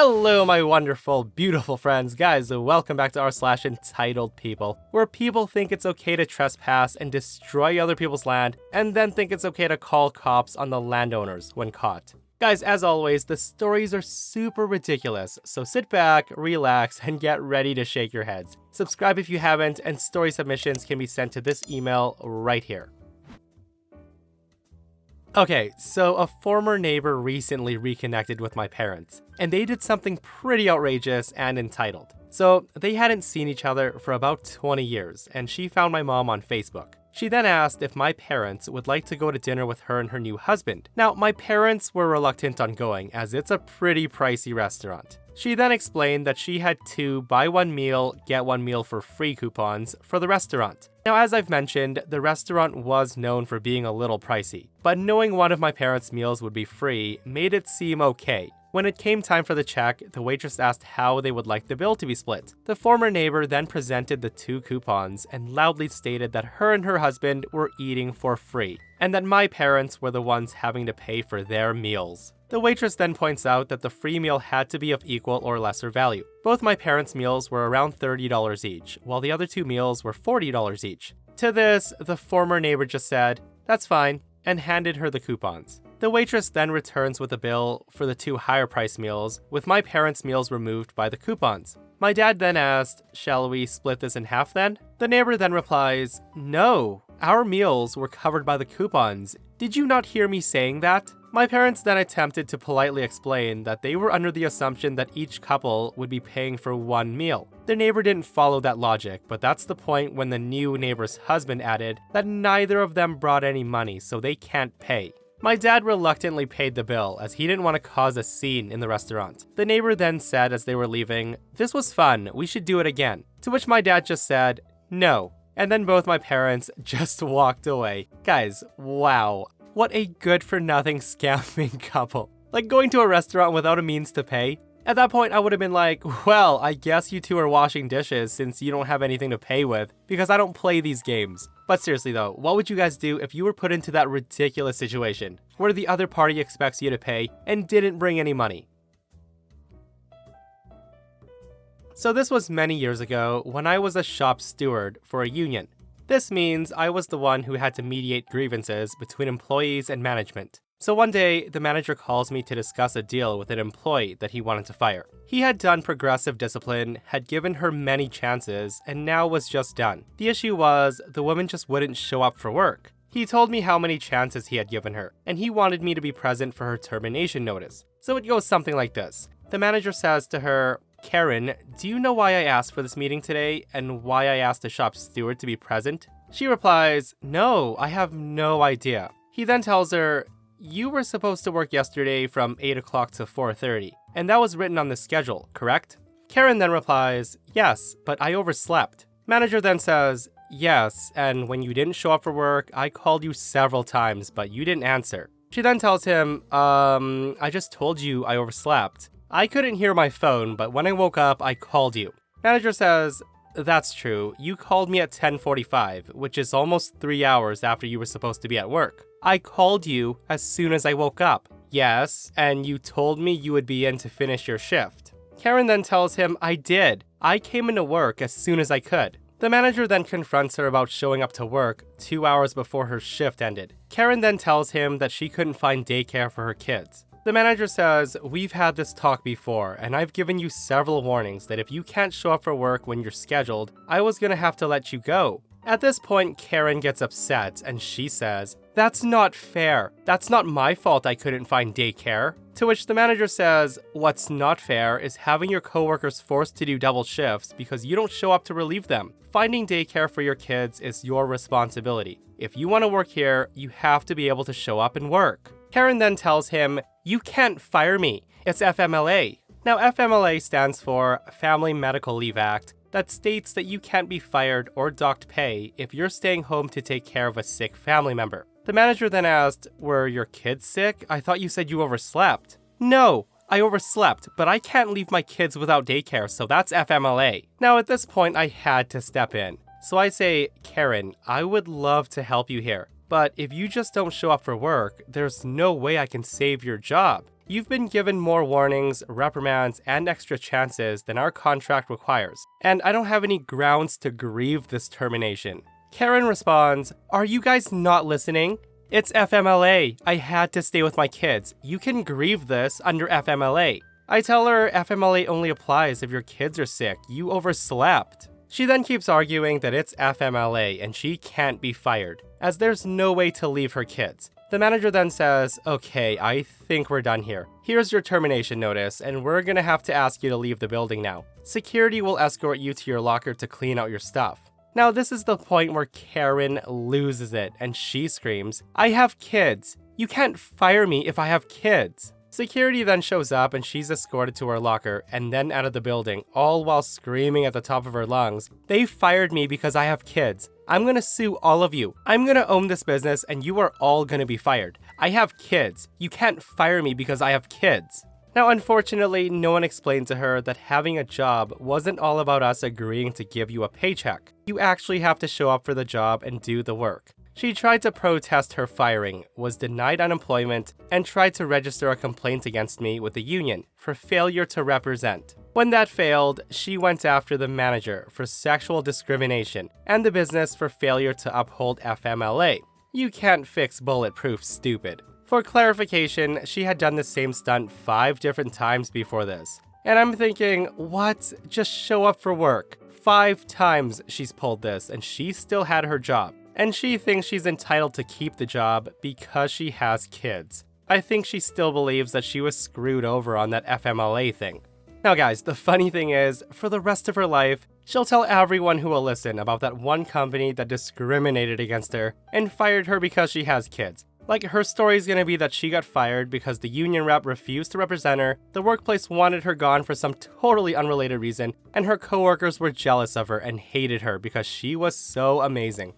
Hello, my wonderful, beautiful friends. Guys, welcome back to r/entitled people, where people think it's okay to trespass and destroy other people's land, and then think it's okay to call cops on the landowners when caught. Guys, as always, the stories are super ridiculous, so sit back, relax, and get ready to shake your heads. Subscribe if you haven't, and story submissions can be sent to this email right here. Okay, so a former neighbor recently reconnected with my parents, and they did something pretty outrageous and entitled. So they hadn't seen each other for about 20 years, and she found my mom on Facebook. She then asked if my parents would like to go to dinner with her and her new husband. Now, my parents were reluctant on going, as it's a pretty pricey restaurant. She then explained that she had 2 buy one meal, get one meal for free coupons for the restaurant. Now, as I've mentioned, the restaurant was known for being a little pricey, but knowing one of my parents' meals would be free made it seem okay. When it came time for the check, the waitress asked how they would like the bill to be split. The former neighbor then presented the 2 coupons and loudly stated that her and her husband were eating for free, and that my parents were the ones having to pay for their meals. The waitress then points out that the free meal had to be of equal or lesser value. Both my parents' meals were around $30 each, while the other 2 meals were $40 each. To this, the former neighbor just said, "That's fine," and handed her the coupons. The waitress then returns with a bill for the 2 higher-priced meals, with my parents' meals removed by the coupons. My dad then asked, "Shall we split this in half then?" The neighbor then replies, "No, our meals were covered by the coupons. Did you not hear me saying that?" My parents then attempted to politely explain that they were under the assumption that each couple would be paying for 1 meal. The neighbor didn't follow that logic, but that's the point when the new neighbor's husband added that neither of them brought any money, so they can't pay. My dad reluctantly paid the bill, as he didn't want to cause a scene in the restaurant. The neighbor then said as they were leaving, "This was fun, we should do it again." To which my dad just said, "No." And then both my parents just walked away. Guys, wow. What a good-for-nothing scamming couple. Like going to a restaurant without a means to pay. At that point, I would have been like, "Well, I guess you 2 are washing dishes since you don't have anything to pay with, because I don't play these games." But seriously though, what would you guys do if you were put into that ridiculous situation, where the other party expects you to pay and didn't bring any money? So this was many years ago when I was a shop steward for a union. This means I was the one who had to mediate grievances between employees and management. So one day, the manager calls me to discuss a deal with an employee that he wanted to fire. He had done progressive discipline, had given her many chances, and now was just done. The issue was, the woman just wouldn't show up for work. He told me how many chances he had given her, and he wanted me to be present for her termination notice. So it goes something like this. The manager says to her, "Karen, do you know why I asked for this meeting today, and why I asked the shop steward to be present?" She replies, "No, I have no idea." He then tells her, "You were supposed to work yesterday from 8 o'clock to 4:30, and that was written on the schedule, correct?" Karen then replies, "Yes, but I overslept." Manager then says, "Yes, and when you didn't show up for work, I called you several times, but you didn't answer." She then tells him, I just told you I overslept. I couldn't hear my phone, but when I woke up, I called you." Manager says, "That's true. You called me at 10:45, which is almost 3 hours after you were supposed to be at work. I called you as soon as I woke up." "Yes, and you told me you would be in to finish your shift." Karen then tells him, "I did. I came into work as soon as I could." The manager then confronts her about showing up to work 2 hours before her shift ended. Karen then tells him that she couldn't find daycare for her kids. The manager says, "We've had this talk before, and I've given you several warnings that if you can't show up for work when you're scheduled, I was gonna have to let you go." At this point, Karen gets upset, and she says, "That's not fair. That's not my fault I couldn't find daycare." To which the manager says, "What's not fair is having your coworkers forced to do double shifts because you don't show up to relieve them. Finding daycare for your kids is your responsibility. If you want to work here, you have to be able to show up and work." Karen then tells him, "You can't fire me. It's FMLA." Now, FMLA stands for Family Medical Leave Act, that states that you can't be fired or docked pay if you're staying home to take care of a sick family member. The manager then asked, "Were your kids sick? I thought you said you overslept." "No, I overslept, but I can't leave my kids without daycare, so that's FMLA." Now, at this point, I had to step in. So I say, "Karen, I would love to help you here, but if you just don't show up for work, there's no way I can save your job. You've been given more warnings, reprimands, and extra chances than our contract requires, and I don't have any grounds to grieve this termination." Karen responds, "Are you guys not listening? It's FMLA. I had to stay with my kids. You can grieve this under FMLA." I tell her FMLA only applies if your kids are sick. You overslept. She then keeps arguing that it's FMLA and she can't be fired, as there's no way to leave her kids. The manager then says, "Okay, I think we're done here. Here's your termination notice, and we're gonna have to ask you to leave the building now. Security will escort you to your locker to clean out your stuff." Now, this is the point where Karen loses it, and she screams, "I have kids. You can't fire me if I have kids." Security then shows up and she's escorted to her locker and then out of the building, all while screaming at the top of her lungs, "They fired me because I have kids. I'm gonna sue all of you. I'm gonna own this business and you are all gonna be fired. I have kids. You can't fire me because I have kids." Now, unfortunately, no one explained to her that having a job wasn't all about us agreeing to give you a paycheck. You actually have to show up for the job and do the work. She tried to protest her firing, was denied unemployment, and tried to register a complaint against me with the union for failure to represent. When that failed, she went after the manager for sexual discrimination and the business for failure to uphold FMLA. You can't fix bulletproof, stupid. For clarification, she had done the same stunt 5 different times before this. And I'm thinking, what? Just show up for work. 5 times she's pulled this and she still had her job. And she thinks she's entitled to keep the job because she has kids. I think she still believes that she was screwed over on that FMLA thing. Now guys, the funny thing is, for the rest of her life, she'll tell everyone who will listen about that one company that discriminated against her and fired her because she has kids. Like, her story's gonna be that she got fired because the union rep refused to represent her, the workplace wanted her gone for some totally unrelated reason, and her coworkers were jealous of her and hated her because she was so amazing.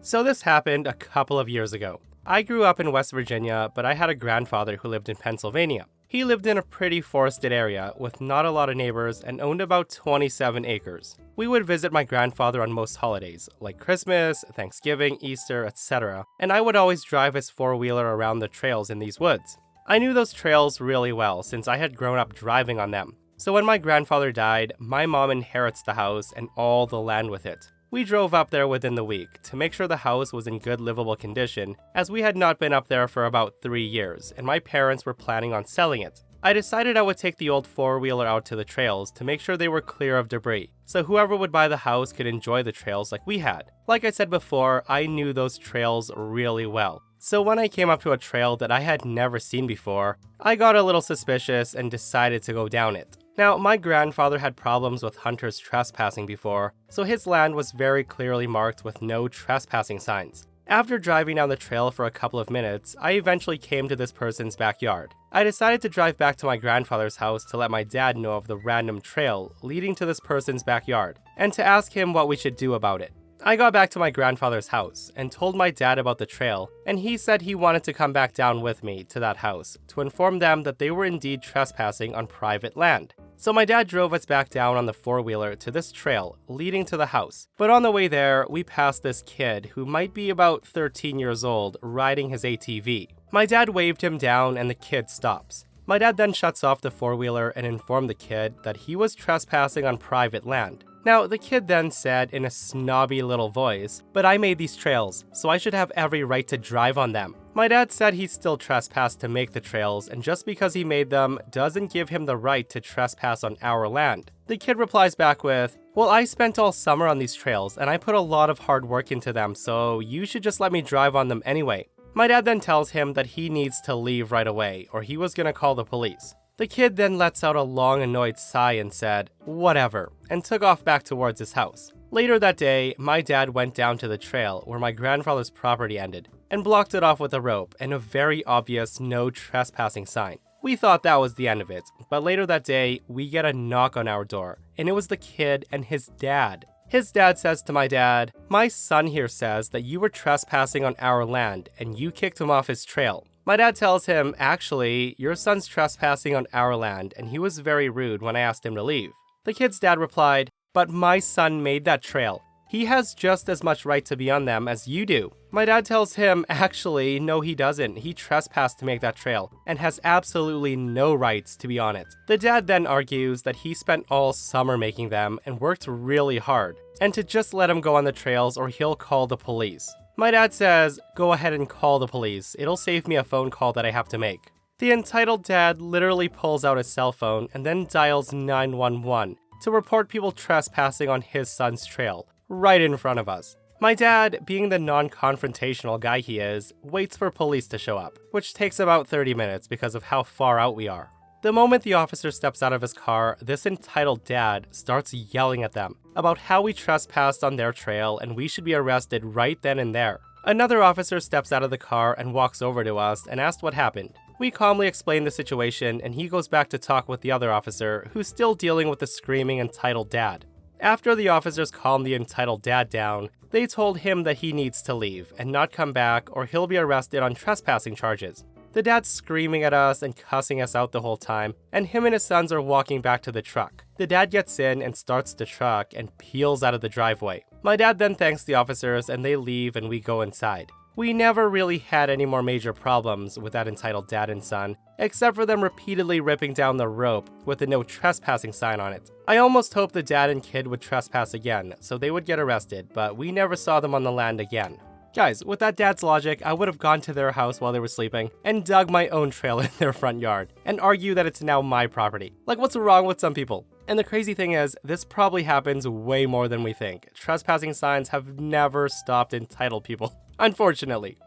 So this happened a couple of years ago. I grew up in West Virginia, but I had a grandfather who lived in Pennsylvania. He lived in a pretty forested area with not a lot of neighbors and owned about 27 acres. We would visit my grandfather on most holidays, like Christmas, Thanksgiving, Easter, etc., and I would always drive his four-wheeler around the trails in these woods. I knew those trails really well since I had grown up driving on them. So when my grandfather died, my mom inherits the house and all the land with it. We drove up there within the week to make sure the house was in good livable condition, as we had not been up there for about 3 years, and my parents were planning on selling it. I decided I would take the old four-wheeler out to the trails to make sure they were clear of debris, so whoever would buy the house could enjoy the trails like we had. Like I said before, I knew those trails really well. So when I came up to a trail that I had never seen before, I got a little suspicious and decided to go down it. Now, my grandfather had problems with hunters trespassing before, so his land was very clearly marked with no trespassing signs. After driving down the trail for a couple of minutes, I eventually came to this person's backyard. I decided to drive back to my grandfather's house to let my dad know of the random trail leading to this person's backyard, and to ask him what we should do about it. I got back to my grandfather's house and told my dad about the trail, and he said he wanted to come back down with me to that house to inform them that they were indeed trespassing on private land. So my dad drove us back down on the four-wheeler to this trail leading to the house. But on the way there, we passed this kid who might be about 13 years old riding his ATV. My dad waved him down and the kid stops. My dad then shuts off the four-wheeler and informed the kid that he was trespassing on private land. Now, the kid then said in a snobby little voice, "But I made these trails, so I should have every right to drive on them." My dad said he still trespassed to make the trails, and just because he made them doesn't give him the right to trespass on our land. The kid replies back with, "Well, I spent all summer on these trails, and I put a lot of hard work into them, so you should just let me drive on them anyway." My dad then tells him that he needs to leave right away, or he was gonna call the police. The kid then lets out a long annoyed sigh and said, "Whatever," and took off back towards his house. Later that day, my dad went down to the trail where my grandfather's property ended and blocked it off with a rope and a very obvious no trespassing sign. We thought that was the end of it, but later that day, we get a knock on our door, and it was the kid and his dad. His dad says to my dad, "My son here says that you were trespassing on our land and you kicked him off his trail." My dad tells him, "Actually, your son's trespassing on our land and he was very rude when I asked him to leave." The kid's dad replied, "But my son made that trail. He has just as much right to be on them as you do. My dad tells him, actually, no he doesn't. He trespassed to make that trail and has absolutely no rights to be on it. The dad then argues that he spent all summer making them and worked really hard, and to just let him go on the trails or he'll call the police. My dad says, go ahead and call the police. It'll save me a phone call that I have to make. The entitled dad literally pulls out his cell phone and then dials 911 to report people trespassing on his son's trail, right in front of us. My dad, being the non-confrontational guy he is, waits for police to show up, which takes about 30 minutes because of how far out we are. The moment the officer steps out of his car, this entitled dad starts yelling at them about how we trespassed on their trail and we should be arrested right then and there. Another officer steps out of the car and walks over to us and asks what happened. We calmly explain the situation and he goes back to talk with the other officer, who's still dealing with the screaming entitled dad. After the officers calmed the entitled dad down, they told him that he needs to leave and not come back or he'll be arrested on trespassing charges. The dad's screaming at us and cussing us out the whole time, and him and his sons are walking back to the truck. The dad gets in and starts the truck and peels out of the driveway. My dad then thanks the officers and they leave and we go inside. We never really had any more major problems with that entitled dad and son, except for them repeatedly ripping down the rope with a no trespassing sign on it. I almost hoped the dad and kid would trespass again, so they would get arrested, but we never saw them on the land again. Guys, with that dad's logic, I would have gone to their house while they were sleeping and dug my own trail in their front yard and argue that it's now my property. Like, what's wrong with some people? And the crazy thing is, this probably happens way more than we think. Trespassing signs have never stopped entitled people, unfortunately.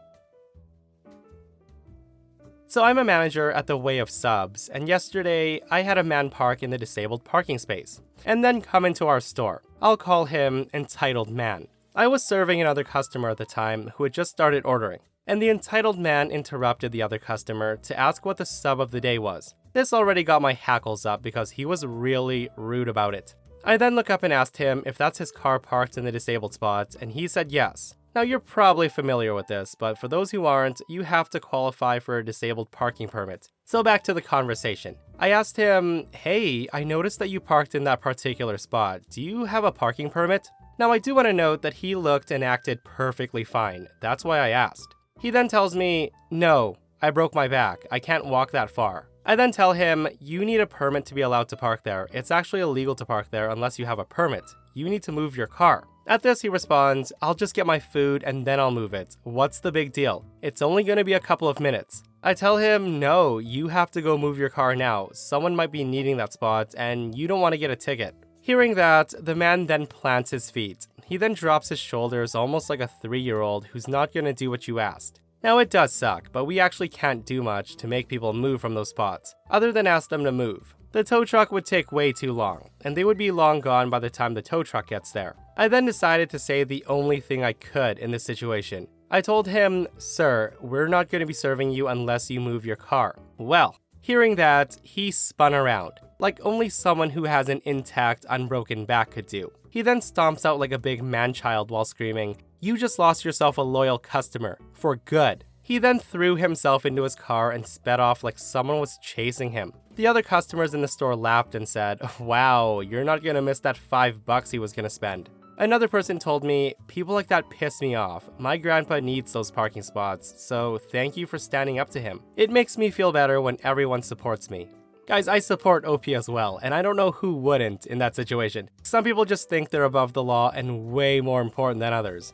So I'm a manager at the Way of Subs, and yesterday I had a man park in the disabled parking space, and then come into our store. I'll call him Entitled Man. I was serving another customer at the time who had just started ordering, and the entitled man interrupted the other customer to ask what the sub of the day was. This already got my hackles up because he was really rude about it. I then look up and asked him if that's his car parked in the disabled spot, and he said yes. Now you're probably familiar with this, but for those who aren't, you have to qualify for a disabled parking permit. So back to the conversation. I asked him, hey, I noticed that you parked in that particular spot. Do you have a parking permit? Now I do want to note that he looked and acted perfectly fine. That's why I asked. He then tells me, no, I broke my back. I can't walk that far. I then tell him, you need a permit to be allowed to park there. It's actually illegal to park there unless you have a permit. You need to move your car. At this, he responds, I'll just get my food and then I'll move it. What's the big deal? It's only going to be a couple of minutes. I tell him, no, you have to go move your car now. Someone might be needing that spot and you don't want to get a ticket. Hearing that, the man then plants his feet. He then drops his shoulders almost like a 3-year-old who's not going to do what you asked. Now it does suck, but we actually can't do much to make people move from those spots, other than ask them to move. The tow truck would take way too long, and they would be long gone by the time the tow truck gets there. I then decided to say the only thing I could in this situation. I told him, sir, we're not going to be serving you unless you move your car. Well, hearing that, he spun around, like only someone who has an intact, unbroken back could do. He then stomps out like a big man-child while screaming, you just lost yourself a loyal customer, for good. He then threw himself into his car and sped off like someone was chasing him. The other customers in the store laughed and said, wow, you're not gonna miss that $5 he was gonna spend. Another person told me, people like that piss me off. My grandpa needs those parking spots, so thank you for standing up to him. It makes me feel better when everyone supports me. Guys, I support OP as well, and I don't know who wouldn't in that situation. Some people just think they're above the law and way more important than others.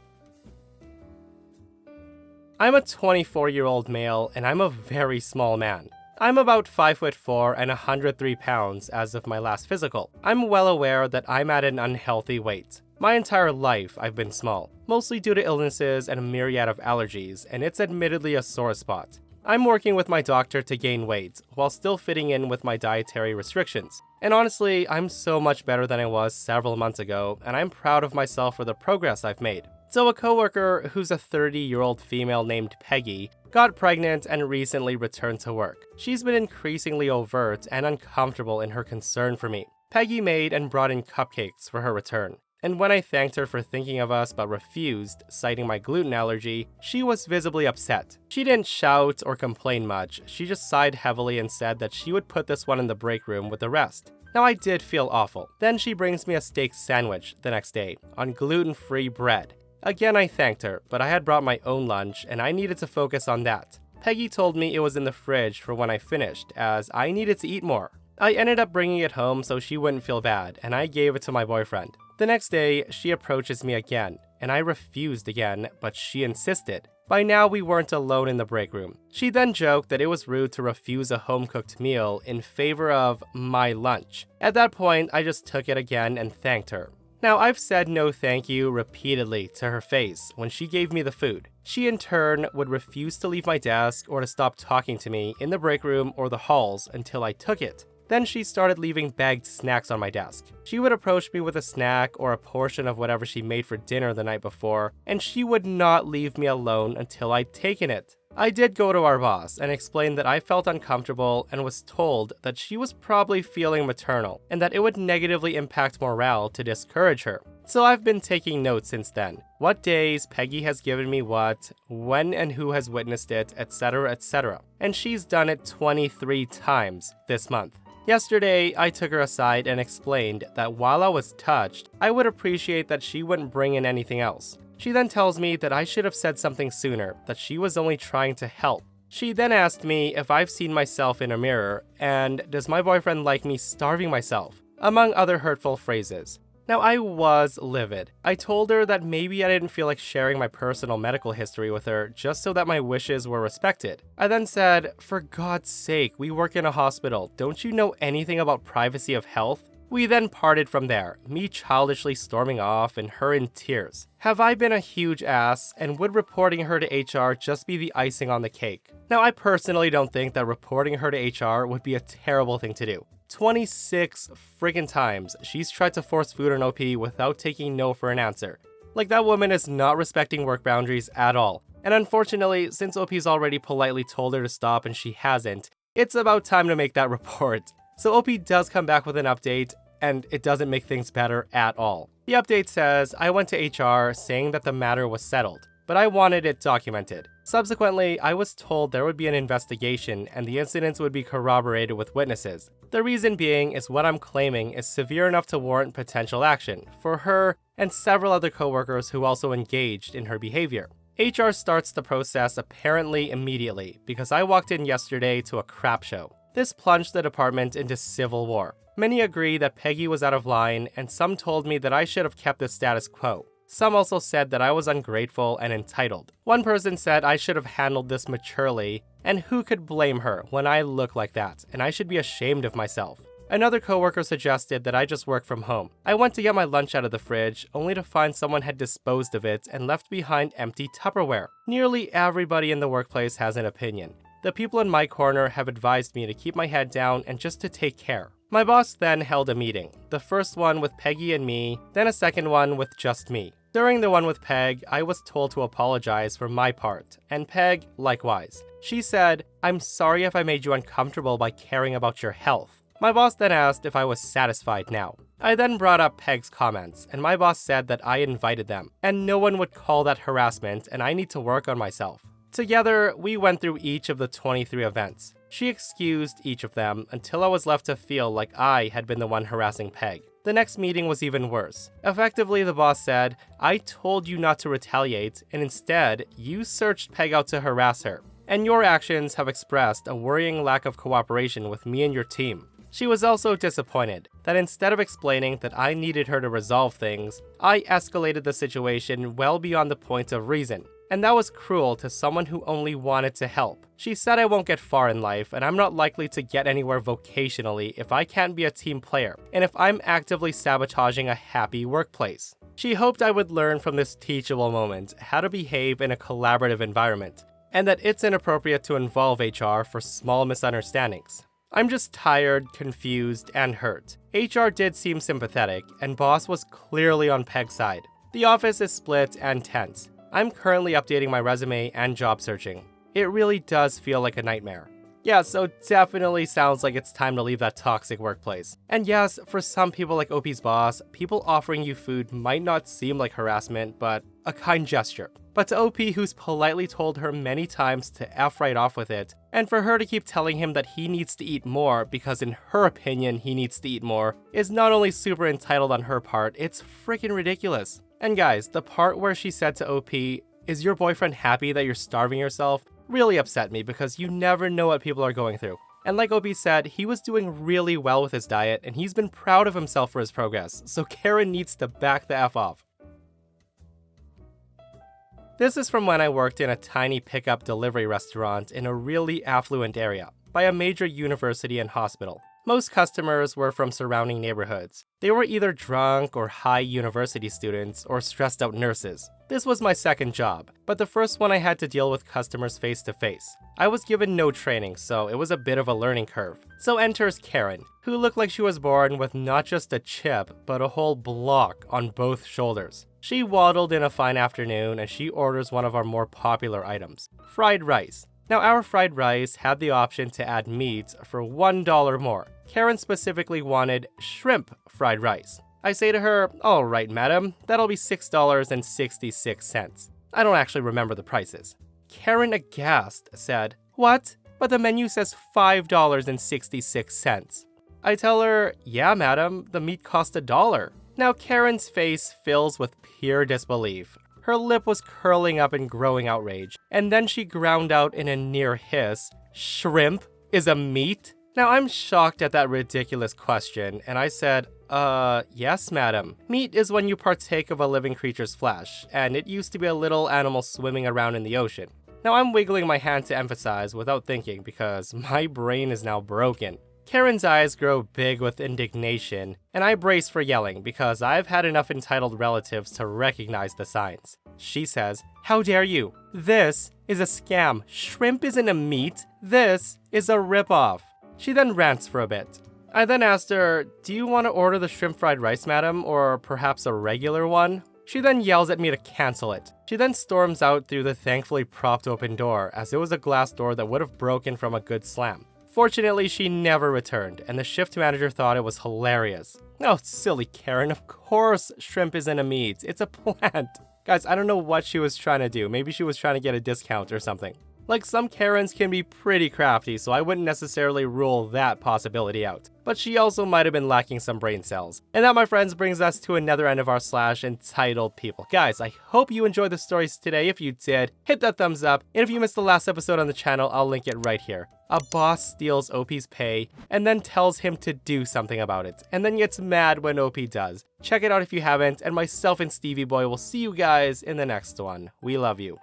I'm a 24-year-old male, and I'm a very small man. I'm about 5'4" and 103 pounds as of my last physical. I'm well aware that I'm at an unhealthy weight. My entire life, I've been small, mostly due to illnesses and a myriad of allergies, and it's admittedly a sore spot. I'm working with my doctor to gain weight, while still fitting in with my dietary restrictions. And honestly, I'm so much better than I was several months ago, and I'm proud of myself for the progress I've made. So a coworker who's a 30-year-old female named Peggy got pregnant and recently returned to work. She's been increasingly overt and uncomfortable in her concern for me. Peggy made and brought in cupcakes for her return. And when I thanked her for thinking of us but refused, citing my gluten allergy, she was visibly upset. She didn't shout or complain much, she just sighed heavily and said that she would put this one in the break room with the rest. Now I did feel awful. Then she brings me a steak sandwich the next day on gluten-free bread. Again, I thanked her, but I had brought my own lunch and I needed to focus on that. Peggy told me it was in the fridge for when I finished, as I needed to eat more. I ended up bringing it home so she wouldn't feel bad, and I gave it to my boyfriend. The next day, she approaches me again, and I refused again, but she insisted. By now, we weren't alone in the break room. She then joked that it was rude to refuse a home-cooked meal in favor of my lunch. At that point, I just took it again and thanked her. Now, I've said no thank you repeatedly to her face when she gave me the food. She in turn would refuse to leave my desk or to stop talking to me in the break room or the halls until I took it. Then she started leaving bagged snacks on my desk. She would approach me with a snack or a portion of whatever she made for dinner the night before, and she would not leave me alone until I'd taken it. I did go to our boss and explain that I felt uncomfortable and was told that she was probably feeling maternal and that it would negatively impact morale to discourage her. So I've been taking notes since then. What days Peggy has given me what, when and who has witnessed it, etc., etc. And she's done it 23 times this month. Yesterday, I took her aside and explained that while I was touched, I would appreciate that she wouldn't bring in anything else. She then tells me that I should have said something sooner, that she was only trying to help. She then asked me if I've seen myself in a mirror, and does my boyfriend like me starving myself, among other hurtful phrases. Now, I was livid. I told her that maybe I didn't feel like sharing my personal medical history with her just so that my wishes were respected. I then said, "For God's sake, we work in a hospital. Don't you know anything about privacy of health?" We then parted from there, me childishly storming off and her in tears. Have I been a huge ass, and would reporting her to HR just be the icing on the cake? Now, I personally don't think that reporting her to HR would be a terrible thing to do. 26 friggin' times she's tried to force food on OP without taking no for an answer. Like, that woman is not respecting work boundaries at all. And unfortunately, since OP's already politely told her to stop and she hasn't, it's about time to make that report. So OP does come back with an update, and it doesn't make things better at all. The update says, I went to HR saying that the matter was settled, but I wanted it documented. Subsequently, I was told there would be an investigation and the incidents would be corroborated with witnesses. The reason being is what I'm claiming is severe enough to warrant potential action for her and several other coworkers who also engaged in her behavior. HR starts the process apparently immediately because I walked in yesterday to a crap show. This plunged the department into civil war. Many agree that Peggy was out of line, and some told me that I should have kept the status quo. Some also said that I was ungrateful and entitled. One person said I should have handled this maturely, and who could blame her when I look like that, and I should be ashamed of myself. Another coworker suggested that I just work from home. I went to get my lunch out of the fridge, only to find someone had disposed of it and left behind empty Tupperware. Nearly everybody in the workplace has an opinion. The people in my corner have advised me to keep my head down and just to take care. My boss then held a meeting, the first one with Peggy and me, then a second one with just me. During the one with Peg, I was told to apologize for my part, and Peg likewise. She said, "I'm sorry if I made you uncomfortable by caring about your health." My boss then asked if I was satisfied now. I then brought up Peg's comments, and my boss said that I invited them, and no one would call that harassment, and I need to work on myself. Together, we went through each of the 23 events. She excused each of them until I was left to feel like I had been the one harassing Peg. The next meeting was even worse. Effectively, the boss said, "I told you not to retaliate, and instead, you searched Peg out to harass her. And your actions have expressed a worrying lack of cooperation with me and your team." She was also disappointed that instead of explaining that I needed her to resolve things, I escalated the situation well beyond the point of reason. And that was cruel to someone who only wanted to help. She said I won't get far in life, and I'm not likely to get anywhere vocationally if I can't be a team player, and if I'm actively sabotaging a happy workplace. She hoped I would learn from this teachable moment how to behave in a collaborative environment, and that it's inappropriate to involve HR for small misunderstandings. I'm just tired, confused, and hurt. HR did seem sympathetic, and boss was clearly on Peg's side. The office is split and tense. I'm currently updating my resume and job searching. It really does feel like a nightmare. Yeah, so definitely sounds like it's time to leave that toxic workplace. And yes, for some people like OP's boss, people offering you food might not seem like harassment, but a kind gesture. But to OP, who's politely told her many times to F right off with it, and for her to keep telling him that he needs to eat more because in her opinion he needs to eat more, is not only super entitled on her part, it's freaking ridiculous. And guys, the part where she said to OP, "Is your boyfriend happy that you're starving yourself?" really upset me because you never know what people are going through. And like OP said, he was doing really well with his diet and he's been proud of himself for his progress, so Karen needs to back the F off. This is from when I worked in a tiny pickup delivery restaurant in a really affluent area by a major university and hospital. Most customers were from surrounding neighborhoods. They were either drunk or high university students or stressed out nurses. This was my second job, but the first one I had to deal with customers face to face. I was given no training, so it was a bit of a learning curve. So enters Karen, who looked like she was born with not just a chip, but a whole block on both shoulders. She waddled in a fine afternoon and she orders one of our more popular items, fried rice. Now, our fried rice had the option to add meat for $1 more. Karen specifically wanted shrimp fried rice. I say to her, "All right, madam, that'll be $6.66. I don't actually remember the prices. Karen, aghast, said, "What? But the menu says $5.66. I tell her, "Yeah, madam, the meat cost $1. Now, Karen's face fills with pure disbelief. Her lip was curling up in growing outrage, and then she ground out in a near hiss, "Shrimp is a meat?" Now, I'm shocked at that ridiculous question, and I said, yes, madam. Meat is when you partake of a living creature's flesh, and it used to be a little animal swimming around in the ocean. Now, I'm wiggling my hand to emphasize without thinking because my brain is now broken. Karen's eyes grow big with indignation, and I brace for yelling because I've had enough entitled relatives to recognize the signs. She says, "How dare you? This is a scam. Shrimp isn't a meat. This is a ripoff." She then rants for a bit. I then asked her, "Do you want to order the shrimp fried rice, madam, or perhaps a regular one?" She then yells at me to cancel it. She then storms out through the thankfully propped open door, as it was a glass door that would have broken from a good slam. Fortunately, she never returned, and the shift manager thought it was hilarious. Oh, silly Karen, of course shrimp isn't a meat, it's a plant. Guys, I don't know what she was trying to do. Maybe she was trying to get a discount or something. Like, some Karens can be pretty crafty, so I wouldn't necessarily rule that possibility out. But she also might have been lacking some brain cells. And that, my friends, brings us to another end of our slash entitled people. Guys, I hope you enjoyed the stories today. If you did, hit that thumbs up. And if you missed the last episode on the channel, I'll link it right here. A boss steals OP's pay and then tells him to do something about it, and then gets mad when OP does. Check it out if you haven't, and myself and Stevie Boy will see you guys in the next one. We love you.